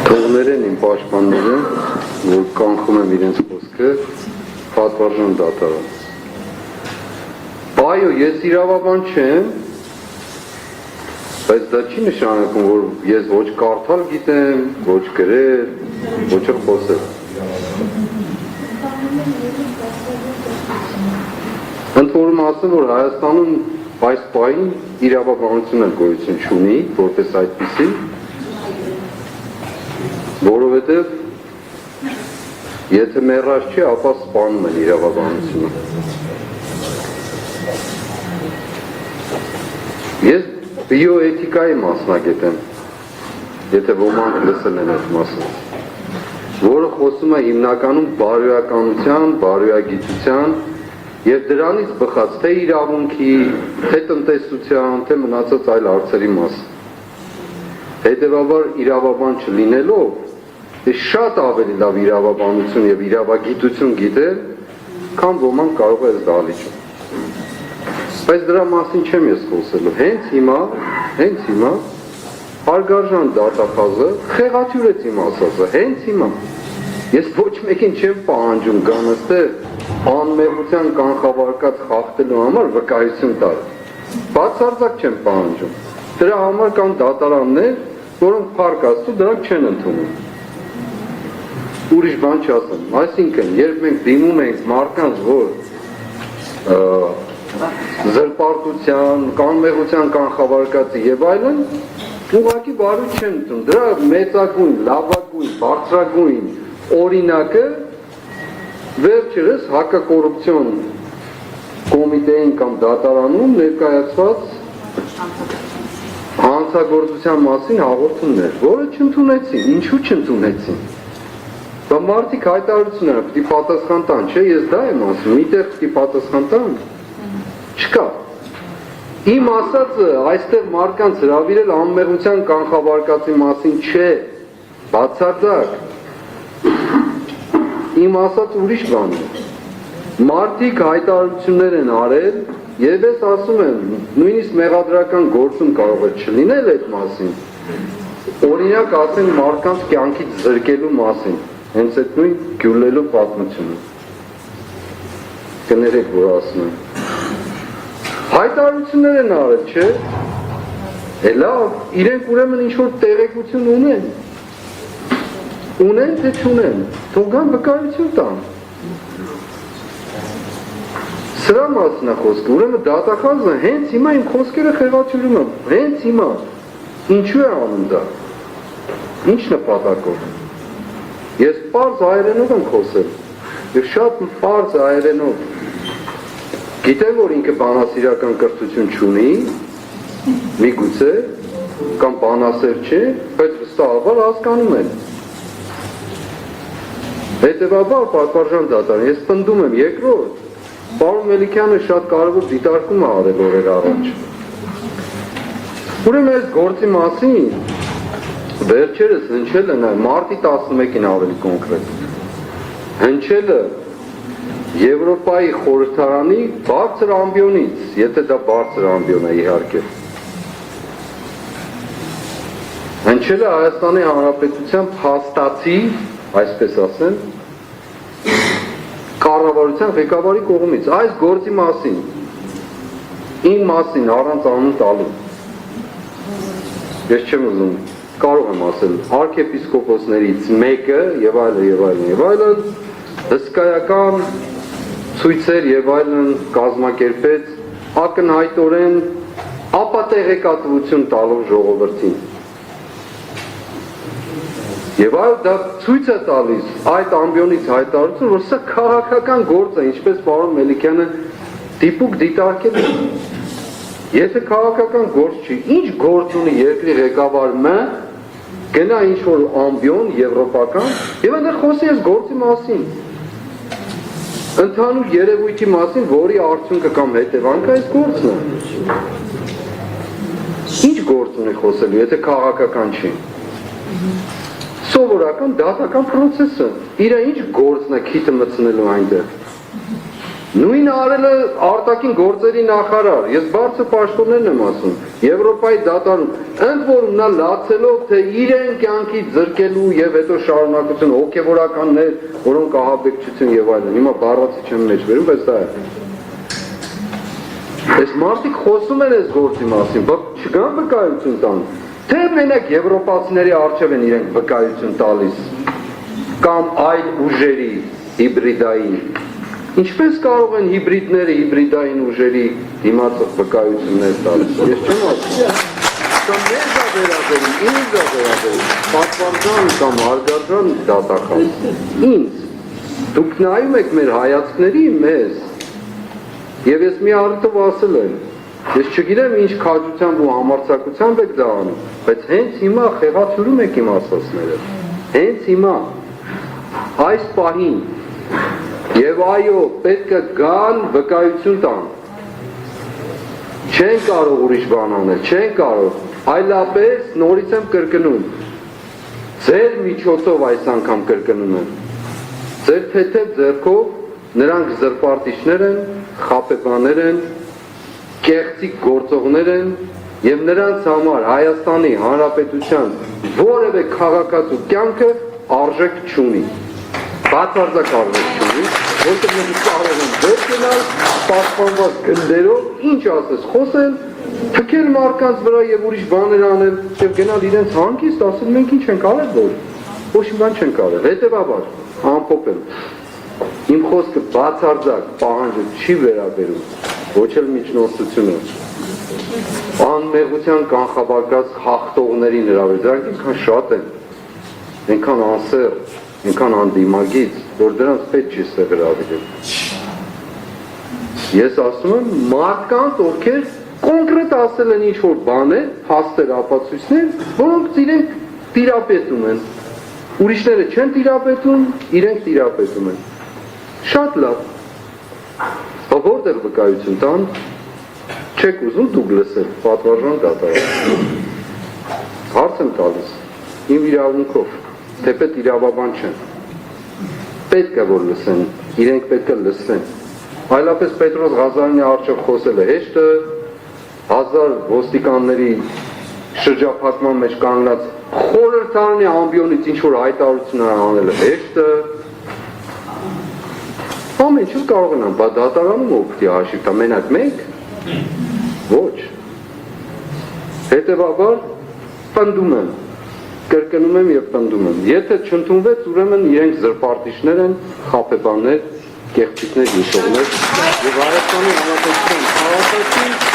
Թողներ են իմ պաշտպանները, որ կանխում եմ իրենց խոսքը, պատվարժան դատարան։ Այո, ես իրավաբան չեմ, բայց դա չի նշանակում, որ ես ոչ կարդալ գիտեմ, ոչ գրել, ոչ էլ խոսել։ Ընդ որում ասեմ, որ Հայաստանում այս պահին իրավաբանությունը գոյություն չունի, որպես այդպիսի, որովհետև եթե մեռած չի, ապա սպանում են իրավաբանությունը։ Ես բիոէթիկայի մասնագետ եմ, եթե ոմանք լսել են այդ մասը, որը խոսում է հիմնականում բարոյականության, բարոյագիտության եւ դրանից բխած թե իրավունքի, թե տնտեսության, թե մնացած այլ հարցերի մասին։ Հետևաբար իրավաբան չլինելով, շատ ավելի լավ իրավաբանություն եւ իրավագիտություն գիտել, քան ոմանք կարող է դալիճը։ Բայց դրա մասին չեմ ես խոսելու։ Հենց հիմա հարգարժան դատախազը խեղաթյուրեց իմ ասածը, հենց հիմա։ Ես ոչ մեկին չեմ պահանջում գան այստեղ անմեղության կանխավարկած խախտելու համար վկայություն տալ։ Բացարձակ չեմ պահանջում։ Դրա համար կան դատարաններ, որոնք փառք Աստծո դրանք չեն ընդունում։ Ուրիշ բան չասեմ։ Այսինքն, երբ մենք դիմում ենք մարդկանց, որ զրպարտության, կանմեղության կանխավարկածի եւ այլն, ուղղակի բարու չեն ընդունում։ Դրա մեծագույն, լավագույն, բարձրագույն օրինակը վերջերս հակակոռուպցիոն կոմիտեին կամ դատարանում ներկայացված հանցագործության մասին հաղորդումներ, որը չընդունեցին, ինչու չընդունեցին։ Բա մարդիկ հայտարարությունները պիտի պատասխան տան, չէ, ես դա եմ ասում, միտեղ պիտի պատասխան տան, չկա։ Իմ ասածը այստեղ մարդկանց հրավիրել անմեղության կանխավարկածի մասին չէ, բացարձակ։ Իմ ասած ուրիշ բան է։ Մարդիկ հայտարարություններ են արել, եւ ես ասում եմ, նույնիսկ մեղադրական գործում կարող է չլինել այդ մասին։ Օրինակ ասեն մարդկանց կյանքից զրկելու մասին, հենց այդ նույն գյուլելու պատմությունը։ Կներեք, որ ասում եմ։ Հայտարարություններ են արել, չէ՞։ Լավ, իրենք ուրեմն ինչ-որ տեղեկություն ունեն։ Ունեն թե չունեն, թող գան վկայություն տան։ Սրա մասն է խոսքը, ուրեմն դատախազը հենց հիմա իմ խոսքերը խեղաթյուրում եմ, հենց հիմա։ Ինչու է անում դա։ Ինչ նպատակով։ Ես պարզ հայերենով եմ խոսել, եւ շատ պարզ հայերենով։ Գիտեմ, որ ինքը բանասիրական կրթություն չունի, միգուցե, կամ բանասեր չէ, բայց վստահաբար հասկանում են։ Հետևաբար պատվարժան դատարան, ես պնդում եմ երկրորդ, պարոն Մելիքյանը շատ կարևոր դիտարկում է արել օրեր առաջ։ Ուրեմն այս գործի մասին վերջերս հնչել է մարտի 11-ին ավելի կոնկրետ։ Հնչել է Եվրոպայի խորհրդարանի բարձր ամբիոնից, եթե դա բարձր ամբիոն է իհարկե։ Հնչել է Հայաստանի Հանրապետության փաստացի, այսպես ասեմ, կառավարության ղեկավարի կողմից այս գործի մասին, իմ մասին առանց անուն տալու։ Ես չեմ ուզում, կարող եմ ասել, արքեպիսկոպոսներից մեկը եւ այլն, հսկայական ցույցեր եւ այլն կազմակերպեց ակնհայտորեն ապատեղեկատվություն տալով ժողովրդին։ Եվ այլ դա ցույց է տալիս այդ ամբիոնից հայտարարություն, որ սա քաղաքական գործ է, ինչպես պարոն Մելիքյանը դիպուկ դիտարկել է։ Եթե քաղաքական գործ չի, ինչ գործ ունի երկրի ղեկավարը գնա ինչ-որ ամբիոն եվրոպական եւ այնտեղ խոսի այս գործի մասին։ Ընդհանուր երևույթի մասին, որի արդյունքը կամ հետևանքը այս գործն է։ Ինչ գործ ունի խոսելու, եթե քաղաքական չի։ Սովորական դատական պրոցեսը, իր ինչ գործն է քիթը մտցնելու այնտեղ։ Նույն արել է արտաքին գործերի նախարար, ես բարձր պաշտոններն եմ ասում, Եվրոպայի դատարանում, ընդ որում նա լացելով, թե իրեն կյանքից զրկելու եւ հետո շարունակություն հոգեվորականներ, որոնք ահաբեկչություն եւ այլն, հիմա բառացի չեմ մեջ վերում, բայց դա է։ Այս մարդիկ խոսում են այս գործի մասին, բայց չկան վկայություն տան, թե մենակ եվրոպացիների առջև են իրենք վկայություն տալիս, կամ այլ ուժերի հիբրիդային։ Ինչպես կարող են հիբրիդները հիբրիդային ուժերի դիմաց վկայություններ տալիս։ Ես չեմ ասում։ Կամ մեզ է վերաբերում, ինձ է վերաբերում, պատվարժան կամ հարգարժան դատախազ։ Ինձ։ Դուք նայում եք մեր հայացքների մեզ։ Եվ ես մի առիթով ասել եմ, ես չգիտեմ ինչ քաջությամբ ու համարձակությամբ եք դա անում, բայց հենց հիմա խեղաթյուրում եք իմ ասածները։ Հենց հիմա այս պահին Եվ այո, պետք է գան վկայություն տան։ Չեն կարող ուրիշ բան անել, չեն կարող, այլապես նորից եմ կրկնում։ Ձեր միջոցով այս անգամ կրկնում եմ։ Ձեր թեթև ձեռքով նրանք զրպարտիչներ են, խաբեբաներ են, կեղծիք գործողներ են եւ նրանց համար Հայաստանի Հանրապետության որևէ քաղաքացու կյանքը արժեք չունի։ Բացարձակ արժեք չունի, որտեղ մենք կարող ենք դեր գնալ, պաշտպանված գնդերով, ինչ ասես, խոսել, թքել մարդկանց վրա եւ ուրիշ բաներ անել, եւ գնալ իրենց հանգիստ, ասել մենք ինչ ենք արել, որ ոչ մի բան չենք արել, հետեւաբար, ամփոփել։ Իմ խոսքը բացարձակ պահանջը չի վերաբերում, ոչ էլ միջնորդությունը։ Անմեղության կանխաբարկած հաղթողներին հրավեր, դրանք այնքան շատ են, այնքան անսեր, այնքան անդիմագից, որ դրանց պետք չի սեղրավիրել։ Ես ասում եմ մարդկանց, ովքեր կոնկրետ ասել են ինչ-որ բաներ, փաստեր, ապացույցներ, որոնք իրենք տիրապետում են։ Ուրիշները չեն տիրապետում, իրենք տիրապետում են։ Շատ լավ։ Որտեղ վկայություն տան, չեք ուզում դուք լսել, պատվարժան դատարան։ Հարց եմ տալիս, իմ իրավունքով, թեպետ իրավաբան չեն։ Պետք է որ լսեն, իրենք պետք է լսեն։ Այլապես Պետրոս Ղազարյանի առջև խոսելը հեշտ է, 1000 ոստիկանների շրջափակման մեջ կանգնած խորհրդարանի ամբիոնից ինչ-որ հայտարարություն անելը հեշտ է։ Ամեն ինչ կարող են ան, բա դատարանում ով պիտի հաշիվ տա, մենակ մենք։ Ոչ։ Հետևաբար պնդում եմ, կրկնում եմ եւ պնդում եմ։ Եթե չընդունվեց, ուրեմն իրենք զրպարտիչներ են, խաբեբաներ, կեղծիքներ, հիշողներ եւ Հայաստանի Հանրապետության քաղաքացի